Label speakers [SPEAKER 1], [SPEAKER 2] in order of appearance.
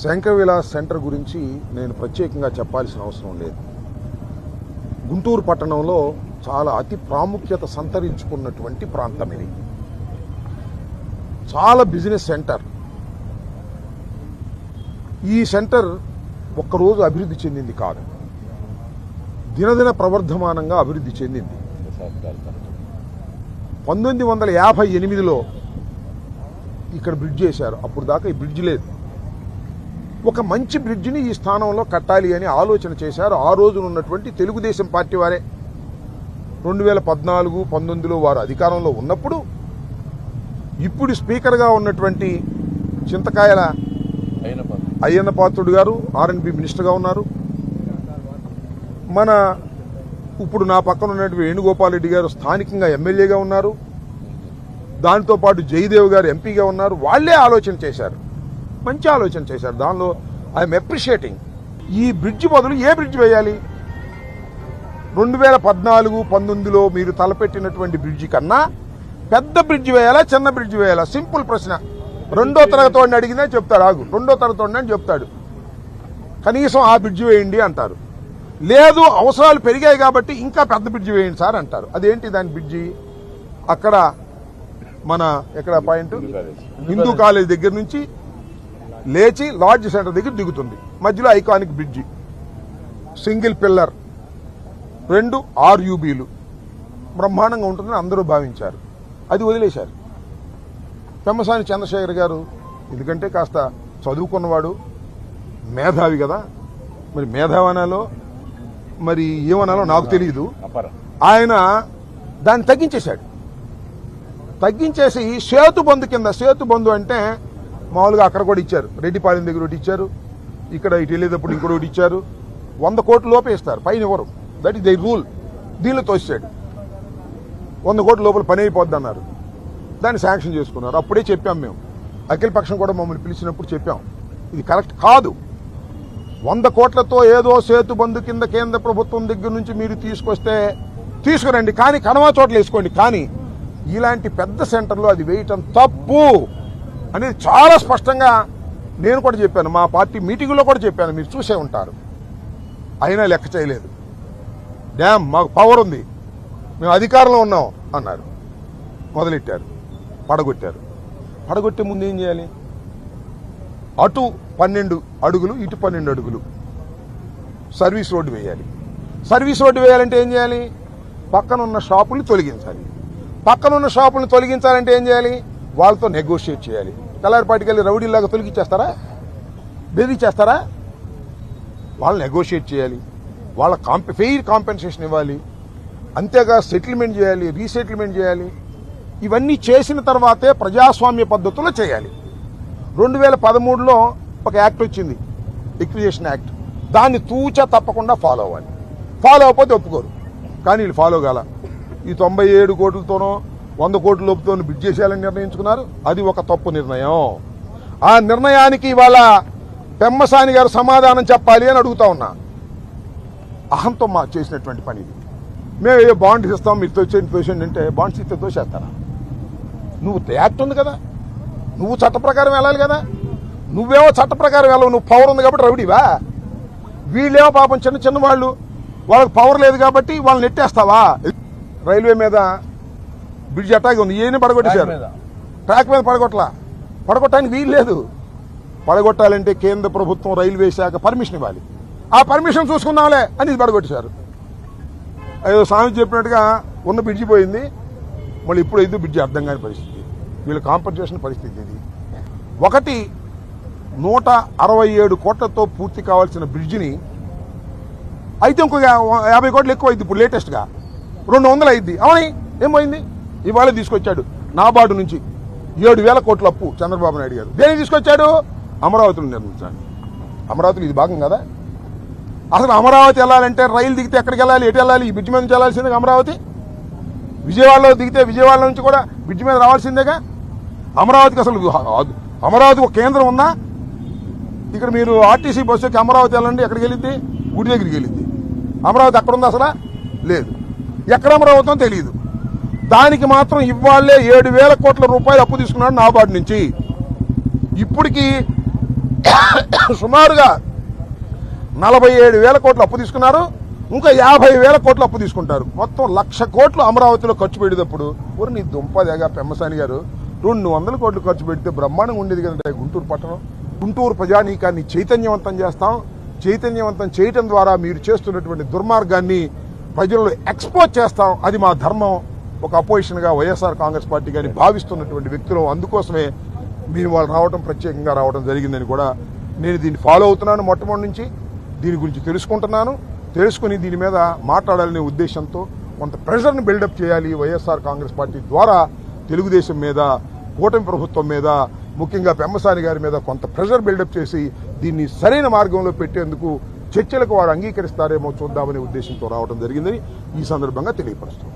[SPEAKER 1] Shankar Vilas centre గురించి నేను ప్రత్యేకంగా చెప్పాల్సిన అవసరం లేదు. గుంటూరు పట్టణంలో చాలా అతి ప్రాముఖ్యత సంతరించుకున్నటువంటి ప్రాంతం ఇది. చాలా బిజినెస్ సెంటర్. ఈ సెంటర్ ఒక్కరోజు అభివృద్ధి చెందింది కాదు, దినదిన ప్రవర్ధమానంగా అభివృద్ధి చెందింది. 1958లో ఇక్కడ బ్రిడ్జ్ చేశారు. అప్పుడు దాకా ఈ బ్రిడ్జ్ లేదు. ఒక మంచి బ్రిడ్జిని ఈ స్థానంలో కట్టాలి అని ఆలోచన చేశారు. ఆ రోజున ఉన్నటువంటి తెలుగుదేశం పార్టీ వారే. 2014-19లో వారు అధికారంలో ఉన్నప్పుడు ఇప్పుడు స్పీకర్గా ఉన్నటువంటి చింతకాయల అయ్యన్న పాత్రుడు గారు R&B మినిస్టర్గా ఉన్నారు. మన ఇప్పుడు నా పక్కన ఉన్నటువంటి వేణుగోపాల్ రెడ్డి గారు స్థానికంగా ఎమ్మెల్యేగా ఉన్నారు. దాంతో పాటు జయదేవ్ గారు ఎంపీగా ఉన్నారు. వాళ్లే ఆలోచన చేశారు, మంచి ఆలోచన చేశారు. దానిలో ఐఎమ్ అప్రిషియేటింగ్. ఈ బ్రిడ్జ్ బదులు ఏ బ్రిడ్జ్ వేయాలి? 2014-19లో మీరు తలపెట్టినటువంటి బ్రిడ్జి కన్నా పెద్ద బ్రిడ్జ్ వేయాలా, చిన్న బ్రిడ్జ్ వేయాలా? సింపుల్ ప్రశ్న. 2వ తరగతి వాడిని అడిగినా చెప్తాడు, ఆగు 2వ తరగతి వాడిని అని చెప్తాడు. కనీసం ఆ బ్రిడ్జ్ వేయండి అంటారు. లేదు అవసరాలు పెరిగాయి కాబట్టి ఇంకా పెద్ద బ్రిడ్జ్ వేయండి సార్ అంటారు. అదేంటి దాని బ్రిడ్జి? అక్కడ మన ఎక్కడ పాయింట్ హిందూ కాలేజ్ దగ్గర నుంచి లేచి లాడ్జ్ సెంటర్ దగ్గర దిగుతుంది. మధ్యలో ఐకానిక్ బ్రిడ్జి, సింగిల్ పిల్లర్, 2 RUBలు, బ్రహ్మాండంగా ఉంటుందని అందరూ భావించారు. అది వదిలేశారు. పెమ్మసాని చంద్రశేఖర్ గారు ఎందుకంటే కాస్త చదువుకున్నవాడు, మేధావి కదా, మరి మేధావనాలో మరి ఏమనాలో నాకు తెలియదు. ఆయన దాన్ని తగ్గించేశాడు. తగ్గించేసి సేతుబంధు కింద, సేతుబంధు అంటే మామూలుగా అక్కడ కూడా ఇచ్చారు, రెడ్డిపాలెం దగ్గర ఒకటి ఇచ్చారు, ఇక్కడ ఇటు వెళ్ళేటప్పుడు ఇంకోటి ఇచ్చారు. 100 కోట్ల లోపే ఇస్తారు, పైన ఇవ్వరు. That is the rule. దీనిలో తోసాడు. 100 కోట్ల లోపల పని అయిపోద్ది అన్నారు. దాన్ని శాంక్షన్ చేసుకున్నారు. అప్పుడే చెప్పాం మేము, అఖిల పక్షం కూడా మమ్మల్ని పిలిచినప్పుడు చెప్పాం, ఇది కరెక్ట్ కాదు. 100 కోట్లతో ఏదో సేతుబంధు కింద కేంద్ర ప్రభుత్వం దగ్గర నుంచి మీరు తీసుకొస్తే తీసుకురండి, కానీ కనవా చోట్ల వేసుకోండి. కానీ ఇలాంటి పెద్ద సెంటర్లో అది వేయటం తప్పు అనేది చాలా స్పష్టంగా నేను కూడా చెప్పాను, మా పార్టీ మీటింగ్లో కూడా చెప్పాను, మీరు చూసే ఉంటారు. అయినా లెక్క చేయలేదు. డ్యామ్ మాకు పవర్ ఉంది, మేము అధికారంలో ఉన్నాం అన్నారు. మొదలెట్టారు, పడగొట్టారు. పడగొట్టే ముందు ఏం చేయాలి? అటు 12 అడుగులు, ఇటు 12 అడుగులు సర్వీస్ రోడ్డు వేయాలి. సర్వీస్ రోడ్డు వేయాలంటే ఏం చేయాలి? పక్కనున్న షాపుల్ని తొలగించాలి. పక్కనున్న షాపుల్ని తొలగించాలంటే ఏం చేయాలి? వాళ్ళతో నెగోషియేట్ చేయాలి. కలారిపాటికి వెళ్ళి రౌడీలాగా తొలగించేస్తారా? బెదిరిచేస్తారా? వాళ్ళు నెగోషియేట్ చేయాలి, వాళ్ళ ఫెయిర్ కాంపెన్సేషన్ ఇవ్వాలి, అంతేగా సెటిల్మెంట్ చేయాలి, రీసెటిల్మెంట్ చేయాలి. ఇవన్నీ చేసిన తర్వాతే ప్రజాస్వామ్య పద్ధతుల్లో చేయాలి. 2013లో ఒక యాక్ట్ వచ్చింది, ఎక్విజిషన్ యాక్ట్. దాన్ని తూచా తప్పకుండా ఫాలో అవ్వాలి. ఫాలో అవ్వకపోతే ఒప్పుకోరు. కానీ వీళ్ళు ఫాలో కాల. ఈ 97 కోట్లతోనో 100 కోట్ల లోపుతోనో బిడ్ చేసేయాలని నిర్ణయించుకున్నారు. అది ఒక తప్పు నిర్ణయం. ఆ నిర్ణయానికి ఇవాళ పెమ్మసాని గారు సమాధానం చెప్పాలి అని అడుగుతా ఉన్నా. అహంతో మా చేసినటువంటి పని ఇది. మేము ఏ బాండ్స్ ఇస్తాం, మీరు తోచేయండి అంటే బాండ్స్ ఇస్తే తోసేస్తారా? నువ్వు యాక్ట్ ఉంది కదా, నువ్వు చట్ట ప్రకారం వెళ్ళాలి కదా. నువ్వేమో చట్ట ప్రకారం వెళ్ళవు, నువ్వు పవర్ ఉంది కాబట్టి రౌడీవా? వీళ్ళేమో పాపం చిన్న చిన్న వాళ్ళు, వాళ్ళకి పవర్ లేదు కాబట్టి వాళ్ళని నెట్టేస్తావా? రైల్వే మీద బ్రిడ్జ్ అటాక్ ఉంది, ఏని పడగొట్టేశారు. ట్రాక్ మీద పడగొట్టడానికి వీలు లేదు. పడగొట్టాలంటే కేంద్ర ప్రభుత్వం రైల్వే శాఖ పర్మిషన్ ఇవ్వాలి. ఆ పర్మిషన్ చూసుకుందాంలే అని ఇది పడగొట్టేశారు. అయ్యో స్వామి చెప్పినట్టుగా ఉన్న బ్రిడ్జి పోయింది, మళ్ళీ ఇప్పుడు అయితే బ్రిడ్జి అర్థం కాని పరిస్థితి. వీళ్ళ కాంపెన్సేషన్ పరిస్థితి ఇది. 167 కోట్లతో పూర్తి కావాల్సిన బ్రిడ్జిని అయితే ఇంకొక 50 కోట్లు ఎక్కువ అయింది. ఇప్పుడు లేటెస్ట్గా 200 అయింది. అవును, ఏం పోయింది? ఇవాళ తీసుకొచ్చాడు నాబార్డు నుంచి 7,000 కోట్ల అప్పు చంద్రబాబు నాయుడు గారు. దేనికి తీసుకొచ్చాడు? అమరావతిలో నిర్మించాడు. అమరావతిలో ఇది భాగం కదా. అసలు అమరావతి వెళ్ళాలంటే రైలు దిగితే ఎక్కడికి వెళ్ళాలి, ఎటు వెళ్ళాలి? ఈ బ్రిడ్జ్ మీద నుంచి వెళ్ళాల్సిందేగా అమరావతి. విజయవాడలో దిగితే విజయవాడ నుంచి కూడా బ్రిడ్జ్ మీద రావాల్సిందేగా. అమరావతికి అసలు అమరావతి ఒక కేంద్రం ఉందా? ఇక్కడ మీరు ఆర్టీసీ బస్సు ఎక్కి అమరావతి వెళ్ళండి, ఎక్కడికి వెళ్ళిద్ది? గుడి దగ్గరికి వెళ్ళిద్ది. అమరావతి అక్కడ ఉంది అసలు? లేదు. ఎక్కడ అమరావతి తెలియదు. దానికి మాత్రం ఇవాళ్లే 7,000 కోట్ల రూపాయలు అప్పు తీసుకున్నాడు నాబార్డు నుంచి. ఇప్పటికి సుమారుగా 47,000 కోట్లు అప్పు తీసుకున్నారు. ఇంకా 50,000 కోట్లు అప్పు తీసుకుంటారు. మొత్తం 1,00,000 కోట్లు అమరావతిలో ఖర్చు పెట్టేటప్పుడు ఊరు నీ దుంపదేగా పెమ్మసాని గారు 200 కోట్లు ఖర్చు పెడితే బ్రహ్మాండంగా ఉండేది కదంటే గుంటూరు పట్టణం. గుంటూరు ప్రజానీకాన్ని చైతన్యవంతం చేస్తాం. చైతన్యవంతం చేయటం ద్వారా మీరు చేస్తున్నటువంటి దుర్మార్గాన్ని ప్రజల్లో ఎక్స్పోజ్ చేస్తాం. అది మా ధర్మం. ఒక అపోజిషన్గా వైఎస్ఆర్ కాంగ్రెస్ పార్టీ గారిని భావిస్తున్నటువంటి వ్యక్తులు. అందుకోసమే మేము వాళ్ళు రావడం, ప్రత్యేకంగా రావడం జరిగిందని కూడా నేను దీన్ని ఫాలో అవుతున్నాను. మొట్టమొదటి నుంచి దీని గురించి తెలుసుకుని దీని మీద మాట్లాడాలనే ఉద్దేశంతో కొంత ప్రెషర్ని బిల్డప్ చేయాలి వైఎస్ఆర్ కాంగ్రెస్ పార్టీ ద్వారా తెలుగుదేశం మీద, కూటమి ప్రభుత్వం మీద, ముఖ్యంగా పెమ్మసాని గారి మీద కొంత ప్రెషర్ బిల్డప్ చేసి దీన్ని సరైన మార్గంలో పెట్టేందుకు చర్చలకు వారు అంగీకరిస్తారేమో చూద్దామనే ఉద్దేశంతో రావడం జరిగిందని ఈ సందర్భంగా తెలియపరుస్తున్నాం.